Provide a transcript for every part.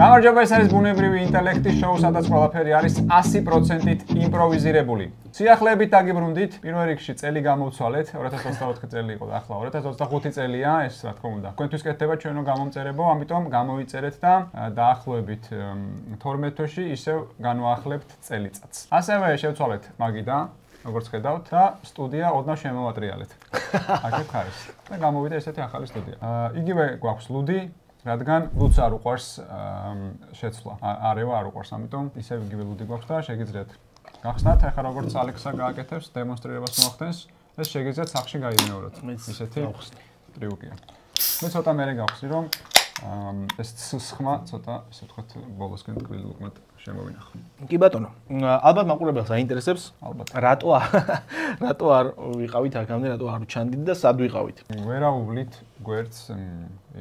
გამარჯობა, ეს არის ბუნებრივი ინტელექტის შოუ, სადაც ყველაფერი არის 100%-ით იმპროვიზირებული. სიახლეებით დაგიბრუნდით, პირველ რიგში წელი გამოვცვალეთ, 2024 წელი იყო და ახლა 2025 წელია, ეს რა თქმა უნდა. თქვენთვის კეთდება ჩვენო გამომწერებო, ამიტომ გამოვიწერეთ და დაახლოებით 12 თვეში ისევ განვაახლებთ წელიწადს. ასევე შევცვალეთ მაგიდა, როგორც ხედავთ და სტუდია ოდნავ შემოვატრიალეთ. აქეთ ხარეს. და გამოვიდა ესეთი ახალი სტუდია. იგივე გვაქვს ლუდი, რადგან ლუდს არ უყვარს შეცვლა. არევა არ უყვარს, ამიტომ ისევ იგივე ლუდი გვაქვს და შეგიძლიათ გახსნათ. ახლა როგორც ალექსა გააკეთებს დემონსტრირებას მოახდენს, ეს შეგიძლიათ სახში გაიდინევროთ. ისეთი ტრიუკია. მე ცოტა მერე გავხსნი, რომ ეს ხმა ცოტა, ესე ვთქვათ, ბოლოსკენ ტკბილი უკმეთ შემოვინახო. კი ბატონო, ალბათ მაყურებელს აინტერესებს, რატო არ ვიყავით აქამდე, რატო არ ვჩანდით და სად ვიყავით? ვერავუვლით გვერდს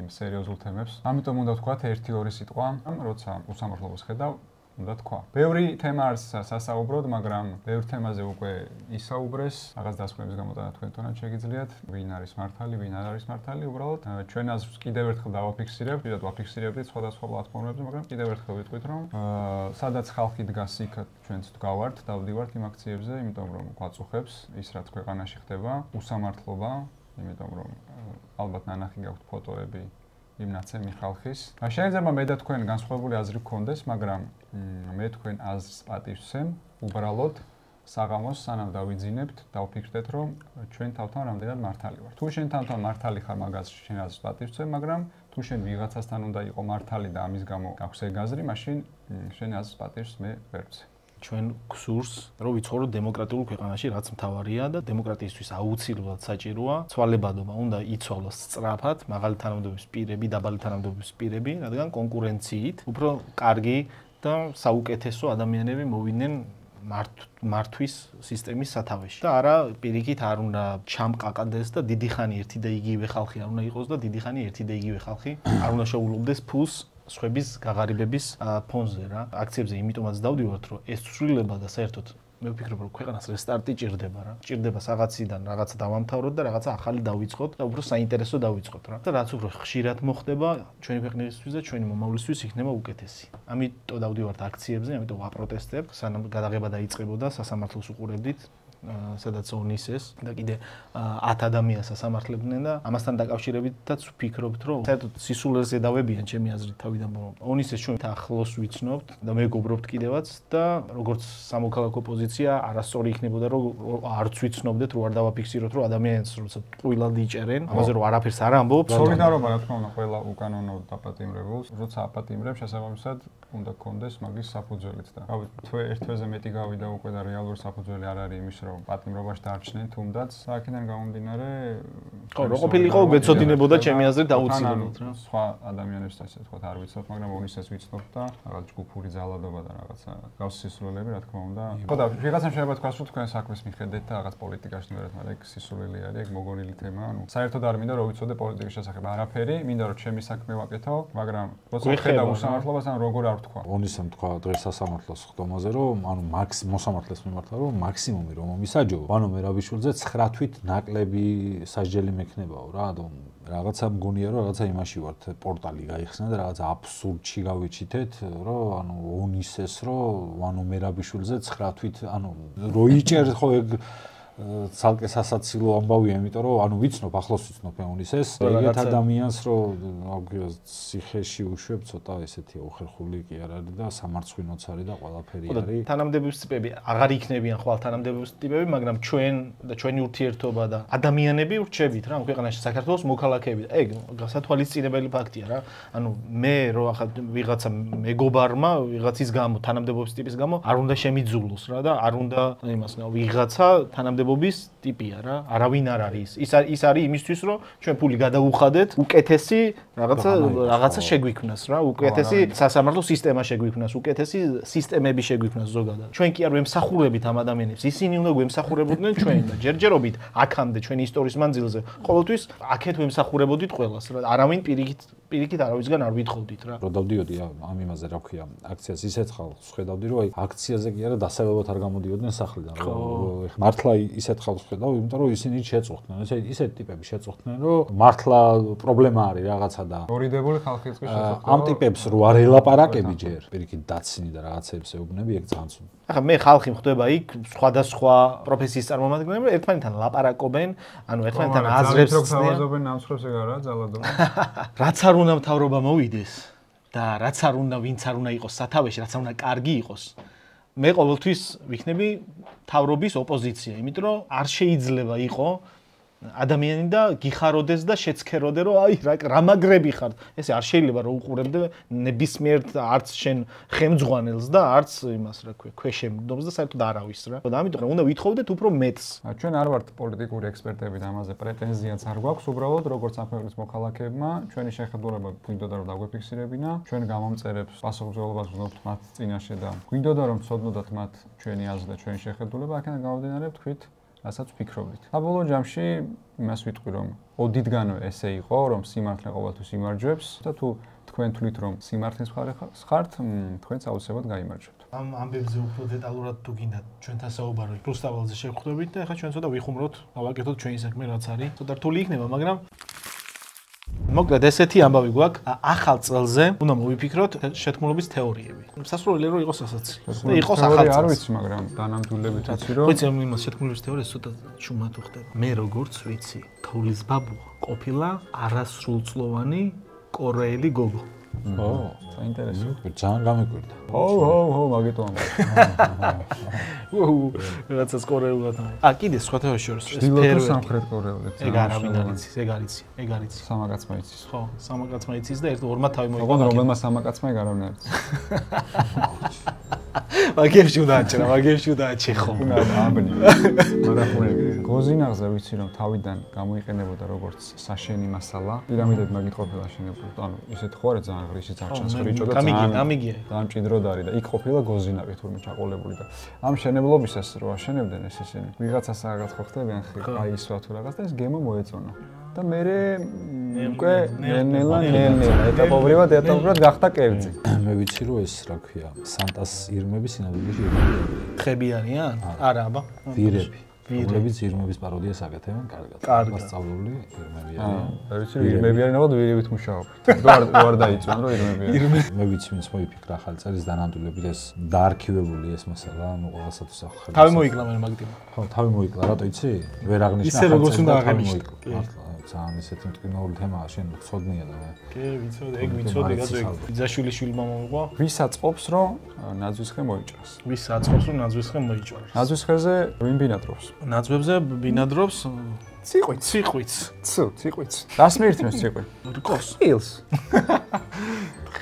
იმ სერიოზულ თემებს. ამიტომ უნდა ვთქვათ 1-2 სიტყვა, როცა უსამართლობას ხედავ, უნდა თქვა. ბევრი თემა არის სასაუბროდ, მაგრამ ბევრ თემაზე უკვე ისაუბრეს, რაღაც დასკვნების გამოტანა თქვენთანაც შეგიძლიათ, ვინ არის მართალი, ვინ არ არის მართალი, უბრალოდ ჩვენ აზრს კიდევ ერთხელ დავაფიქსირებთ, ვიდრე ვაფიქსირებდით სხვადასხვა პლატფორმებზე, მაგრამ კიდევ ერთხელ ვიტყვით, რომ სადაც ხალხი დგას, იქ ჩვენც ვდგავართ, დავდივართ იმ აქციებზე, იმიტომ რომ გვაწუხებს ის, რაც ქვეყანაში ხდება, უსამართლობა, იმიტომ რომ ალბათ ნანახი გაქვთ ფოტოები იმ ნაცემი ხალხის. შეიძლება მე და თქვენ განსხვავებული აზრი გქონდეს, მაგრამ მე თქვენ აზრს პატივს ვცემ, უბრალოდ საღამოს სანამ დავიძინებთ, დავფიქრდეთ, რომ ჩვენ თავთან რამდენად მართალი ვართ. თუ შენ თავთან მართალი ხარ, მაგაზრში შენ აზრს პატივს ვცემ, მაგრამ თუ შენ ვიღაცასთან უნდა იყო მართალი და ამის გამო გაქვს ეგ აზრი, მაშინ შენ აზრს პატივს მე ვერ ვცემ. ჩვენ გსურს, რომ ვიცხოვროთ დემოკრატიულ ქვეყანაში, რაც მთავარია და დემოკრატიისთვის აუცილებლად საჭიროა ცვალებადობა. უნდა იცვალოს სწრაფად მაღალი თანამდებობის პირები, დაბალი თანამდებობის პირები, რადგან კონკურენციით უფრო კარგი და საუკეთესო ადამიანები მოვიდნენ მართვის სისტემის სათავეში. და არა პირიქით არ უნდა ჩამყაყდეს და დიდი ხანი ერთი და იგივე ხალხი არ უნდა იყოს და დიდი ხანი ერთი და იგივე ხალხი არ უნდა შეუვლობდეს ფულს სხვების გაღარიბების ფონზე რა. აქციებზე იმიტომაც დავდივართ, რომ ეს ცვლილება და საერთოდ მე ვფიქრობ, რომ ქვეყანას რესტარტი ჭირდება რა. ჭირდება რაღაციდან რაღაცა დავამთავროთ და რაღაცა ახალი დავიწყოთ და უფრო საინტერესო დავიწყოთ რა. და რაც უფრო ხშირად მოხდება ჩვენი ქვეყნისთვის და ჩვენი მომავლისთვის იქნება უკეთესი. ამიტომ დავდივართ აქციებზე, ამიტომ ვაპროტესტებ, სანამ გადაღება დაიწყებოდა სასამართლოს უყურებდით. სადაც ონისეს და კიდე 10 ადამიანს ასამართლებდნენ და ამასთან დაკავშირებითაც ვფიქრობთ, რომ საერთოდ სისულელზე დავებიან ჩემი აზრით თავიდან ონისეს ჩვენ ახლოს ვიცნობთ და მეგობრობთ კიდევაც და როგორც სამოქალაქო პოზიცია არასწორი იქნებოდა, რომ არც ვიცნობდეთ, რომ არ დავაფიქსიროთ, რომ ადამიანებს როცა ტყუილად იჭერენ, ამაზე რომ არაფერს არ ამბობ. სოლიდარობა რა თქმა უნდა ყველა უკანონო დაპატიმრებულს, როცა აპატიმრებს შესაბამისად უნდა გქონდეს მაგის საფუძველიც და ერთ თვეზე მეტი გავიდა უკვე და რეალური საფუძველი არ არის იმის, რომ პატიმრობაში დარჩნენ თუნდაც აქედან გამომდინარე ხო რო ყოფილიყო გვეცოდინებოდა ჩემი აზრით აუცილებლად რა სხვა ადამიანებს ასე ვთქვათ არ ვიცნობ მაგრამ ონისეს ვიცნობ და რაღაც ჯგუფური ძალადობა და რაღაცა გავს სისულელები რა თქმა უნდა ხო და ვიღაცამ შეიძლება თქვას რომ თქვენ საქმეს მიხედეთ და რაღაც პოლიტიკაში ნერეთ მაგრამ ეგ სისულელი არის ეგ მოგონილი თემაა ანუ საერთოდ არ მინდა რომ ვიცოდე პოლიტიკის შესახებ არაფერი მინდა რომ ჩემი საქმე ვაკეთო მაგრამ როცა ხედავ უსამართლობას ან როგორ არ ვთქვა ონისემ თქვა დღეს სასამართლოს ხდომაზე რომ ანუ მოსამართლეს მიმართა რომ მაქსიმუმი რომ ისაჯო ვანო მერაბიშვილზე 9 თვით ნაკლები სასჯელი მექნებაო რა რაღაცა მგონია რომ რაღაცა იმაში ვართ პორტალი გაიხსნა და რაღაცა აბსურდში გავიჩითეთ რომ ანუ ონისეს რომ ვანო მერაბიშვილზე 9 თვით ანუ რო იჭერ ხო ეგ ცალკე სასაცილო ამბავია, იმიტომ რომ ანუ ვიცნობ, ახლოს ვიცნობ ონისეს, ეგეთ ადამიანს რომ ციხეში უშვებ, ცოტა ესეთი უხერხული კი არ არის და სამარცხვინოც არის და ყველაფერი არის. თანამდებობის ტიპები აღარ იქნებიან ხვალ თანამდებობის ტიპები, მაგრამ ჩვენ და ჩვენი ურთიერთობა და ადამიანები ვრჩებით რა, ქვეყანაში საქართველოს მოქალაქეები. ეგ გასათვალისწინებელი ფაქტია რა. ანუ მე რო ახლა ვიღაცა მეგობარმა, ვიღაცის გამო, თანამდებობის ტიპის გამო არ უნდა შემიძულოს რა და არ უნდა იმას ვიღაცა თანამდებობის ტიპია რა. არავინ არ არის. ის არის იმისთვის, რომ ჩვენ ფული გადაუხადეთ, უკეთესი რაღაცა შეგვიქმნას რა. უკეთესი სასამართლო სისტემა შეგვიქმნას, უკეთესი სისტემები შეგვიქმნას ზოგადად. ჩვენ კი არ ვემსახურებით ამ ადამიანებს. ისინი უნდა გვემსახურებოდნენ ჩვენ და ჯერჯერობით აქამდე ჩვენი ისტორიის მანძილზე ყოველთვის აქეთ ვემსახურებოდით ყველას რა. არავინ პირიქით არავისგან არ ვითხოვდით რა. რო დავდიოდი ამ იმაზე რა ქვია, აქციას ისეთ ხალხს ხედავდი, რომ აი აქციაზე კი არა დასაბებად არ გამოდიოდნენ სახლიდან. მართლა ისეთ ხალხს ხედავ, იმიტომ რომ ისინი შეწუხდნენ. ისეთ ტიპები შეწუხდნენ, რომ მართლა პრობლემა არის რაღაცა და ორიდებული ხალხი წყვის შეწუხდა. ამ ტიპებს რო არ ელაპარაკები ჯერ, პირიქით დაცინი და რაღაცებს ეუბნები, ეგ ძალიან ცუდია. ახლა მე ხალხი მხდება იქ სხვადასხვა პროფესიის წარმომადგენლები, ერთმანეთთან ლაპარაკობენ, ანუ ერთმანეთთან აზრებს ცნიან. თავაზობენ ნამსხვრევს ეგ არა, ძალადობა. რაც არ უნდა მთავრობა მოვიდეს და რაც არ უნდა, ვინც არ უნდა იყოს სათავეში, რაც არ უნდა კარგი იყოს. მე ყოველთვის ვიქნები მთავრობის ოპოზიცია, იმიტომ რომ არ შეიძლება იყო ადამიანი და გიხაროდეს და შეცქეროდე რომ აი რა მაგრები ხართ. ესე არ შეიძლება რომ უყურებდე ნებისმიერ არც შენ ხემძღვანელს და არც იმას რა ქვია, ქვეშემდომს და საერთოდ არავის რა. და ამიტომ უნდა ვითხოვდეთ უფრო მეტს. ჩვენ არ ვართ პოლიტიკური ექსპერტები და ამაზე პრეტენზიაც არ გვაქვს, უბრალოდ როგორც ამ ქვეყნის მოქალაქეებმა, ჩვენი შეხედულება გვინდოდა რომ დაგვეფიქსირებინა, ჩვენ გამომწერებს პასუხისმგებლობას ვზნობთ მათ წინაშე და გვინდოდა რომ ცოდნოდათ მათ ჩვენი აზრი და ჩვენი შეხედულება, აქედან გამომდინარე თქვით რასაც ვფიქრობდით. საბოლოო ჯამში იმას ვიტყვი, რომ ოდითგანვე ესე იყო, რომ სიმართლე ყოველთვის იმარჯვებს და თუ თქვენ თვლით, რომ სიმართლის მხარე ხართ, თქვენც აუცილებლად გაიმარჯვებთ. ამ ამბებზე უფრო დეტალურად თუ გინდათ ჩვენთან საუბაროთ, პლუსტავალზე შევხვდებით და ახლა ჩვენ ცოტა ვიხუმროთ, გავაკეთოთ ჩვენი საქმე რაც არის. ცოტა რთული იქნება, მაგრამ მოკლედ ესეთი ამბავი გვაქვს, ახალ წელზე უნდა მოვიფიქროთ შეთქმულების თეორიები. სასურველი რომ იყოს ასაცი. და იყოს ახალ წელს. არ ვიცი, მაგრამ დანამდვილებით ვიცი რომ ვიცი ამ შეთქმულების თეორია ცოტა შუმად ხდება. მე როგორც ვიცი, თოვლის ბაბუა ყოფილა არასრულწლოვანი კორეელი გოგო. საინტერესო. ძალიან გამიკვირდა. ო, მაგეთო ამბობ. რაღაცას კორეულად. კიდე სხვათა შორის ჩრდილოეთ სამხრეთ კორეელი. ეგ არავინ არ იცის, ეგ არის, ეგ არის. სამაგაცმა იცის. ხო, სამაგაცმა იცის და ერთ ორმა თავი მოიგო. ოღონდ რომელმა სამაგაცმა ეგ არავინ არ იცის. მაგებში უნდა აჭრა, მაგებში უნდა აჭიხო. უნდა ამბნი. მარახურები. გოზინაღზე ვიცი რომ თავიდან გამოიყენებოდა როგორც საშენი მასალა. პირამიდები მაგით ყოფილა აშენებული. ანუ ისეთ ხო არის ძალიან ღრიში წარჩას ხრიჭო და ძალიან მჭიდროდ არის და იქ ყოფილა გოზინაღი თურმე ჩაყოლებული და ამ შენებლობისას რო აშენებდნენ ეს ისინი. ვიღაცას რაღაც ხო ხდებიან ხი, აი ისვა თუ რაღაც და ეს გემო მოეწონა. და მე უკვე ნელა ეტაპობრივად გახდა კერძი. მე ვიცი რომ ეს რა ქვია, სანტას ირმები სინამდვილეში ხები არიან? არა, აბა. ვირები. რომლებიც ირმების პაროდიას აკეთებენ კარგად. სწავლული ირმები არიან. მე ვიცი რომ ირმები არიან, ნახოთ ვირებით მუშაობთ. არ დაიწვან რომ ირმები არიან. მე ვიცი ვინც მოიფიქრა ახალი წელს დანამდვილებით ეს დაარქივებული ეს მასალა, ანუ ყველასათვის ახალი. თავი მოიკლა მე მაგიტიმა. ხო, თავი მოიკლა, რატო იცი? ვერ აღნიშნა. ისე როგორც უნდა აღნიშნო. ძალიან ისეთი მტკივნეული თემაა, შენ ცოდნია და მე. კი, ვიცოდი, ეგ ვიცოდი, გაზოგი. ბიძაშვილის შვილმა მოუღვა. ვის აწყობს რომ ნაძვის ხე მოიჭრას? ვის აწყობს რომ ნაძვის ხე მოიჭრას? ნაძვის ხეზე ვინ ბინადრობს? ნაძვებზე ბინადრობს ციყვიც. ციყვიც. რას მიირთმევს ციყვი? რკოს. ხილს.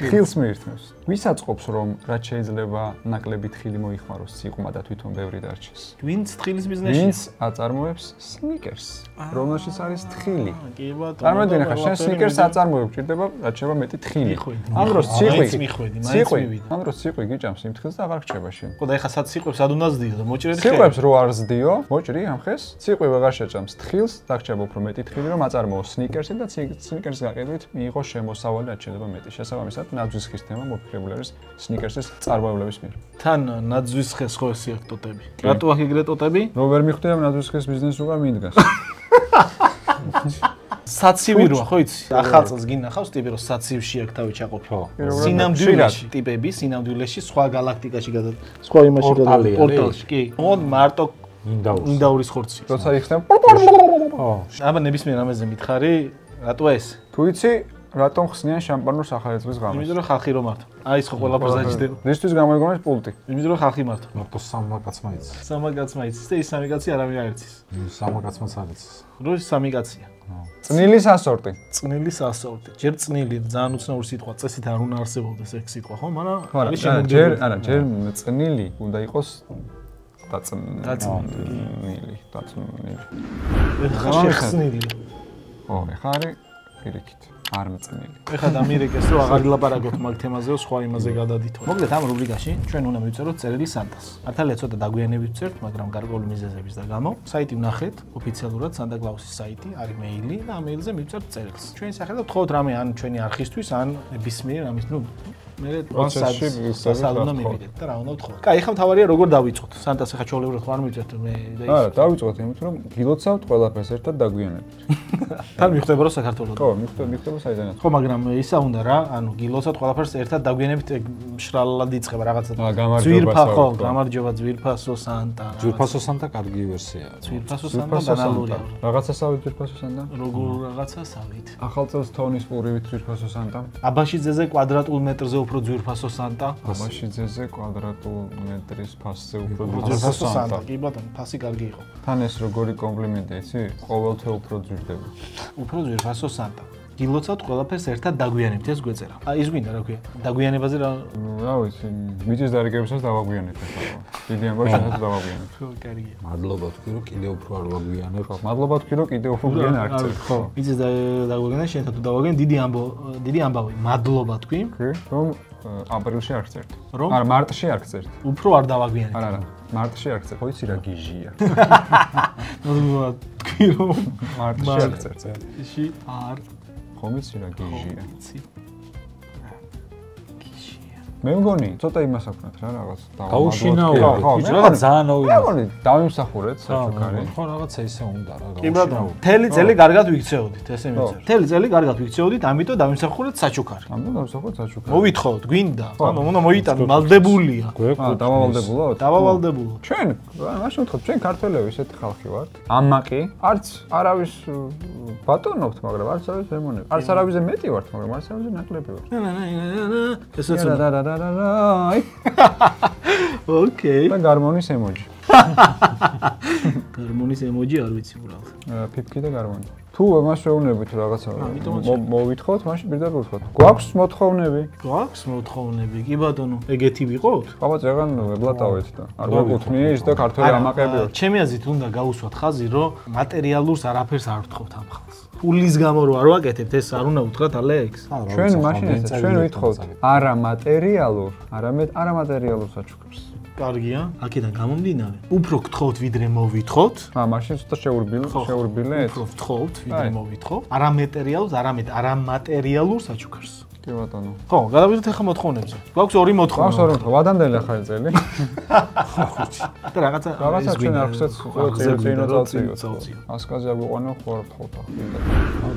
ხილს მიირთმევს. ვის აწყობს რომ რაც შეიძლება ნაკლები თხილი მოიხმაროს ციყვმა და თვითონ ბევრი დარჩეს? ვინც თხილის ბიზნესში? ვინც აწარმოებს სნიკერს, რომელშიც არის თხილი. კი ბატონო. წარმოიდგინე ხა შენ სნიკერს აწარმოებ, ჭირდება რაც შეიძლება მეტი თხილი. ამ დროს ციყვი გიჭამს იმ თხილს და აღარ გრჩება შენ. ხო და ეხა სად ციყვებს ad უნდა ზდიო და მოჭრეთ ხე? ციყვებს რო არ ზდიო, მოჭრი ამ ხეს, ციყვი ვეღარ შეჭამს თხილს, დაგრჩება უფრო მეტი თხილი რომ აწარმოოს სნიკერსი და სნიკერს გაყიდვით მიიღოს შემოსავალი რაც შეიძლება მეტი. შესაბამისად ნაძვის ხის თემა მოფიქრებული არის სნიკერსის წარმოებლების მიერ. თან ნაძვის ხეს ხო ეს აქვს ტოტები? რატო აქ ეგრე ტოტები? რო ვერ მიხვდი ამ ნაძვის ხის ბიზნესს უკვე მიდგას. საცივი როა, ხო იცი? ახალ წელს გინახავს ტიპი რომ საცივში აქ თავი ჩაყოფილი. სინამდვილეში ტიპები, სინამდვილეში სხვა galaktikაში გადა. სხვა იმაში გადა პორტალში, კი. მოდ მარტო ინდაურის ხორცი. როცა იხსნა. ხო. აბა ნებისმიერ ამაზე მითხარი, რატო ეს? თუ იცი, რატომ ხსნიან შამპანურს ახალი წლის გამოს? იმიტომ რომ ხალხი რომ მართ. აი ეს ხო ყველაფერს აჭდება. რისთვის გამოიგონეს პულტი? იმიტომ რომ ხალხი მართ. მარტო სამმა კაცმა იცის. სამმა კაცმა იცის და ის სამი კაცი არავინ არ იცის. სამმა კაცმაც არ იცის. რო ის სამი კაცია. წნილის ასორტი. წნილის ასორტი. ჯერ წნილი ძალიან უცნაური სიტყვა, წესით არ უნდა არსებობდეს ეს სიტყვა, ხო? მაგრამ ჯერ წნილი უნდა იყოს დაწნილი. ხარ შეხსნილი. ო, ხარი პირიქით. არ მწნილი. ეხლა დამირეკეს რომ აღარ ვილაპარაკოთ მაგ თემაზეო, სხვა იმაზე გადადითო. მოკლედ ამ რუბრიკაში ჩვენ უნდა მივწეროთ წერილი სანტას. მართალია ცოტა დაგვიანებით ვწერთ, მაგრამ გარკვეული მიზეზების და გამო საიტი ვნახეთ, ოფიციალურად სანტა კლაუსის საიტი, არის მეილი და ამ მეილზე მივწერთ წერილს. ჩვენი სახე და ვთხოვთ რამე ან ჩვენი არქივისთვის, ან ნებისმიერ ამის, მე პროცესში სასალონო მივიდეთ და რა უნდა ვთხოვოთ. კაი, ეხლა მთავარია როგორ დავიწყოთ. სანტას ახლა ჩვეულებრივად ხო არ მივწერთ მე და ის. არა, დავიწყოთ იმით, რომ გილოცავთ ყველაფერს ერთად დაგვიანებით. თან მიხდება რომ საქართველოს. ხო, მიხდება საიდანაც. ხო, მაგრამ ისა უნდა რა, ანუ გილოცავთ ყველაფერს ერთად დაგვიანებით შრალად იწყება რაღაცა. ძვირფა ხო, გამარჯობა ძვირფასო სანტა. ძვირფასო სანტა კარგი ვერსიაა. ძვირფასო სანტა ბანალურია. რაღაცასავით ძვირფასო სანტა? როგორ რაღაცასავით? ახალწელს თონის პურივით ძვირფასო სანტა? აბაშიძეზე კვადრატულ მეტრზე უფრო ძვირფასო სანტა. აბაშიძეზე კვადრატულ მეტრის ფასზე უფრო ძვირფასო სანტა. კი ბატონო, ფასი კარგი იყო. თან ეს როგორი კომპლიმენტია, იცი? ყოველთვე უფრო ძვირდება. უფრო ძვირფასო სანტა. გილოცავთ ყველაფერს ერთად დაგვიანებთ, ეს გვეწერა. ის გვინდა რა ქვია? დაგვიანებაზე რა? რა ვიცი, მიწის დარიგებისას დავაგვიანებთ ახლა. დიდი ამბავი შეხედა დავაგვიანებთ. ხო, კარგია. მადლობა თქვი რომ კიდევ უფრო არ ვაგვიანებ. ხო, მადლობა თქვი რომ კიდევ უფრო გვიან არ წერთ. ხო, მიწის დაგვიანება შენთან თუ დავაგვიან, დიდი ამბავი. მადლობა თქვი, რომ აპრილში არ გწერთ. რომ? არა, მარტში არ გწერთ. უფრო არ დავაგვიანებ. არა, მარტში არ გწერთ. ხო იცი რა გიჟია. მადლობა თქვი რომ მარტში არ გწერთ. ში არ ხომ იცი რა გიჟია. იცი. მე მგონი, ცოტა იმას აქვთ რა რაღაც დაუშინაურეთ. ხო, რაღაც ძალიან მე მგონი დავიმსახურეთ საჩუქარი. ხო, რაღაცა ისე უნდა რა. კი ბატონო, მთელი წელი კარგად ვიქცეოდით, ესე მიწერ. მთელი წელი კარგად ვიქცეოდით, ამიტომ დავიმსახურეთ საჩუქარი. ამიტომ დავიმსახურეთ საჩუქარი. მოვითხოვოთ, გვინდა? ანუ უნდა მოიტანო, ვალდებულია. დავავალდებულოთ? დავავალდებულოთ. ჩვენ, მაშინ ვთქვათ, ჩვენ ქართველები ესეთი ხალხი ვართ. ამაყი, არც არავის ბატონობთ, მაგრამ არც არავის ემონებთ. არც არავისზე მეტი ვართ, მაგრამ არც არავისზე ნაკლები ვართ. ესეც აი. ოკეი. და გარმონის ემოჯი. გარმონის ემოჯი არ ვიცი უბრალოდ. ფიფკი და გარმონი. თუ მას შეუნებით რაღაცა მოვითხოვოთ, მაშინ პირდაპირ ვთქვათ. გვაქვს მოთხოვნები? გვაქვს მოთხოვნები, კი ბატონო. ეგეთი ვიყოთ? აბა ზეგან ვებლატავეთ და არ გვაკუთვნი ის და ქართველი ამაყები ვართ. ჩემი აზრით უნდა გაუსვათ ხაზი, რომ მატერიალურს არაფერს არ ვთხოვთ ამ ხალხს. ფულის გამო რო არ ვაკეთებთ, ეს არ უნდა უთხრათ ალექს. ჩვენ მაშინ ჩვენ ვითხოვთ არა მატერიალურ, არამედ არამატერიალურ საჩუქარს. კარგია, აქედან გამომდინარე, უფრო გთხოვთ ვიდრე მოვითხოვთ. მაშინ ცოტა შეურბილეთ. უფრო გთხოვთ ვიდრე მოვითხოვთ. არამატერიალურს, არამედ არამატერიალურ საჩუქარს. კი ბატონო. ხო, გადავიდეთ ახლა მოთხოვნებზე. გვაქვს ორი მოთხოვნა. გვაქვს ორი მოთხოვნა, ვადამდელი ახალი წელი. და რაღაცა ჩვენ ახსენეთ წინო წავწიო. ასკაზე აგვიყვანო ხო არ ვთხოვთ ახლა.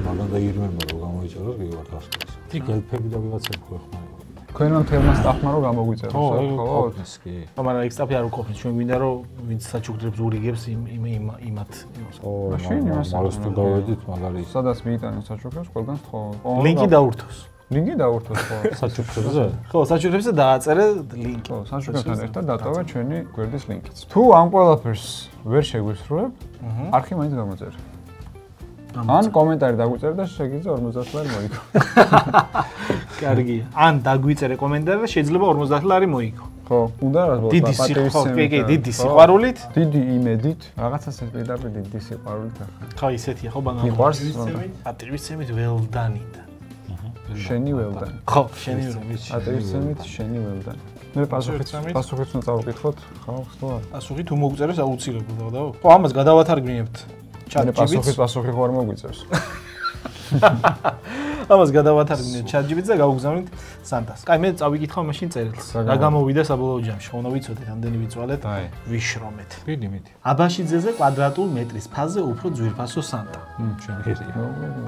მაგან და ირმება რომ გამოიწეროთ გიგოთ ასკაზე. თიკელფები და ვიღაცები ხო ეხმარება. თქვენმა თელმა სტაფმა რომ გამოგვიწეროს, ხო, კი. მაგრამ ეგ სტაფი არ უყოფნის, ჩვენ გვინდა რომ ვინც საჩუქრებს ურიგებს იმათ. ო, მაგას თუ გავედით მაგარი. სადაც მიიტანოს საჩუქრებს, ყველგან თხოვოთ. ლინკი დაურთოს. ლინკი დაურთოს ხო? საჩუქრებზე? ხო, საჩუქრებზე დააწერე ლინკი. ხო, საჩუქრებთან ერთად დატოვა ჩვენი გვერდის ლინკიც. თუ ამ ყველაფერს ვერ შეგვისრულებ, არქი მაინც გამოწერე. ან კომენტარი დაგვიწერე და შეგიძლია 50 ლარი მოიგო. კარგია. ან დაგვიწერე კომენტარი და შეიძლება 50 ლარი მოიგო. ხო, უნდა რა პატივისცემით. კი, დიდი სიყვარულით. დიდი იმედით, რაღაცას ეს პირდაპირ დიდი სიყვარულით ახლა. ხო, ისეთია ხო ბანალურად. მიყვარს პატივისცემით ველდანიდან. შენი ველდანი. ხო, შენი ველდანი. პატივისცემით შენი ველდანი. მე პასუხიც უნდა წავუკითხოთ, ხალხს თუ არა? პასუხი თუ მოგწერეს აუცილებლად და ხო, ამას გადავათარგმნებთ. პასუხი ხო არ მოგვიწერს. ამას გადავათარგმნებთ ChatGPT-ს და გავუგზავნით სანტას. კაი, მე წავიკითხავ მაშინ წერილს. რა გამოვიდა საბოლოო ჯამში? უნდა ვიცოდეთ, ამდენი ვიწვალეთ, ვიშრომეთ. მიდი, მიდი. აბაშიძეზე კვადრატულ მეტრის ფასზე უფრო ძვირფასო სანტა. შემიძლია.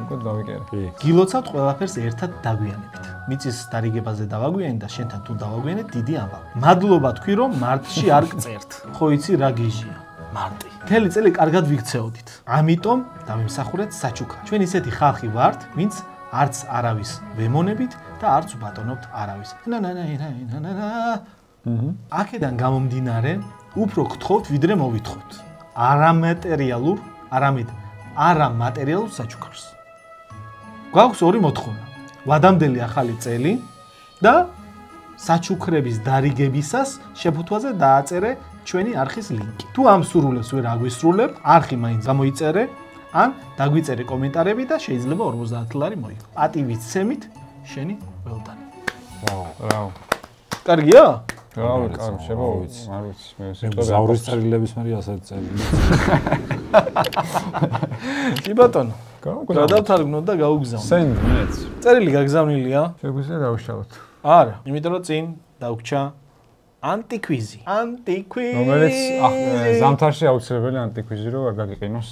უკვე დავიკერე. გილოცავთ ყველაფერს ერთად დაგვიანებით. მიწის დარიგებაზე დავაგვიანეთ და შენთან თუ დავაგვიანეთ, დიდი ამბავი. მადლობა თქვი რომ მარტში არ გწერთ. ხო იცი რა გიჟია? მარტი. მთელი წელი კარგად ვიქცეოდით. ამიტომ დავიმსახურეთ საჩუქარი. ჩვენ ისეთი ხალხი ვართ, ვინც არც არავის ვემონებით და არც ვბატონობთ არავის. აქედან გამომდინარე, უფრო გთხოვთ ვიდრე მოვითხოვთ. არამატერიალურ, არამედ არამატერიალურ საჩუქარს. გვაქვს ორი მოთხოვნა. ვადამდელი ახალი წელი და საჩუქრების დარიგებისას შეფუთვაზე დააწერე ჩვენი არხის ლინკი. თუ ამ სურვილებს ვერ აგვისრულებ, არხი მაინც გამოიწერე, ან დაგვიწერე კომენტარები და შეიძლება 50 ლარი მოიგო. პატივით ცემით შენი ველდანი. ბრავო. კარგია? ბრავო, კარგი, შევავიც. არ ვიცი, მე სიტყვები ზავრის წერილების მე ასეთ წერილი. კი ბატონო. გადავთარგმნოთ და გაუგზავნოთ. სენ მეც. წერილი გაგზავნილია? შეგვიძლია დავუშალოთ. არა, იმიტომ რომ წინ დაგვჭა ანტიკვიზი. რომელიც ზამთარში აუცილებელი ანტიკვიზი რო არ გაგიყინოს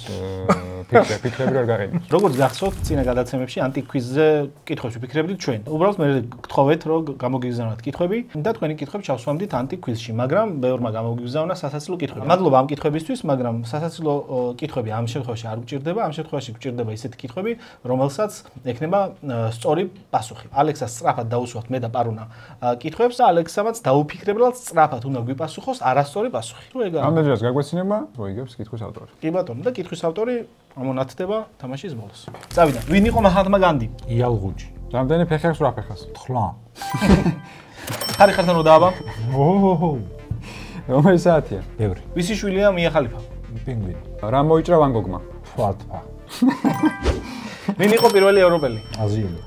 ფიქრები რო არ გაგიყინოს. როგორც გახსოვთ, წინა გადაცემებში ანტიკვიზზე კითხვებს ვიფიქრებდით ჩვენ. უბრალოდ მე გთხოვეთ, რომ გამოგიგზავნოთ კითხვები და თქვენი კითხვები ჩავსვამდით ანტიკვიზში, მაგრამ ბევრმა გამოგიგზავნა სასაცილო კითხვები. მადლობა ამ კითხვებისთვის, მაგრამ სასაცილო კითხვები ამ შემთხვევაში არ გვჭირდება, ამ შემთხვევაში გვჭირდება ისეთი კითხვები, რომელსაც ექნება სწორი პასუხი. ალექსას სწრაფად დაუსვათ მე და პარუნა კითხვებს და ალექსამაც დაუფიქრებლად სწრაფად უნდა გვიპასუხოს არასწორი პასუხი. თუ ეგაა. ამდენჯერაც გაგვეცინება, მოიგებს კითხვის ავტორი. კი ბატონო, და კითხვის ავტორი ამონათდება თამაშის ბოლოს. წავიდა. ვინ იყო მაჰათმა განდი? იალღუჯი. რამდენი ფეხი აქვს რა ფეხას? 9. ხარიხართან დააბა? ოჰოჰო. რომელი საათია? ბევრი. ვისი შვილია მია ხალიფა? პინგვინი. რა მოიჭრა ვან გოგმა? ფლატფა. ვინ იყო პირველი ევროპელი? აზიელი.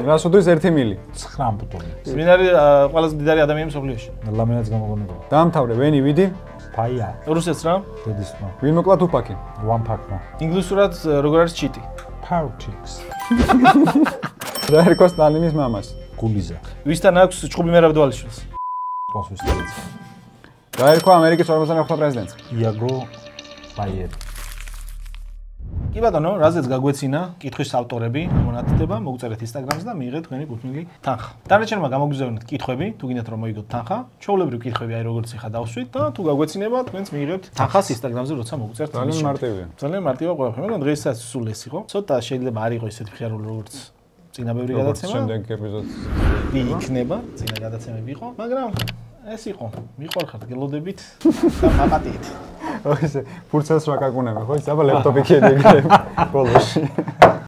რას უდრის 1 მილი? 9 ბუტონი. ვინ არის ყველაზე მდიდარი ადამიანი მსოფლიოში? ლამინაც გამოგონება. დაამთავრე ვენი ვიდი? ფაია. რუსეთს რა? დედისმა. ვინ მოკლა თუფაკი? ვანფაკმა. ინგლისურად როგორ არის ჩიტი? პაუჩიქს. რა ერქვა სტალინის მამას? გულიზა. ვისთან აქვს ჭუბი მერაბდვალიშვილს? პოსვისტელიც. რა ერქვა ამერიკის 49 პრეზიდენტს? იაგო ბაიერი. კი ბატონო, რაზეც გაგვეცინა კითხვის ავტორები, მონათდება, მოგწერეთ Instagram-ზე და მიიღეთ თქვენი გუთმილი თანხა. დანარჩენმა გამოგზავნეთ კითხვები, თუ გინდათ რომ მოიგოთ თანხა. ჩვეულებრივ კითხვები აი როგორც ეხა დავსვით და თუ გაგვეცინება, თქვენც მიიღებთ თანხას Instagram-ზე, როცა მოგწერთ. ძალიან მარტივია. ძალიან მარტივია ყველაფერი. მაგრამ დღესაც სულ ეს იყო. ცოტა შეიძლება არ იყოს ისეთი მხიარული როგორც წინა ბევრი გადაცემა. შემდეგ ეპიზოდს იქნება, წინა გადაცემები იყო, მაგრამ ეს იყო. მიყვარხართ გელოდებით და მაპატიეთ. ოღონდ ფურცელს რა გაკუნები ხო? ისა ლეპტოპი ქედი ეგრე ბოლოში.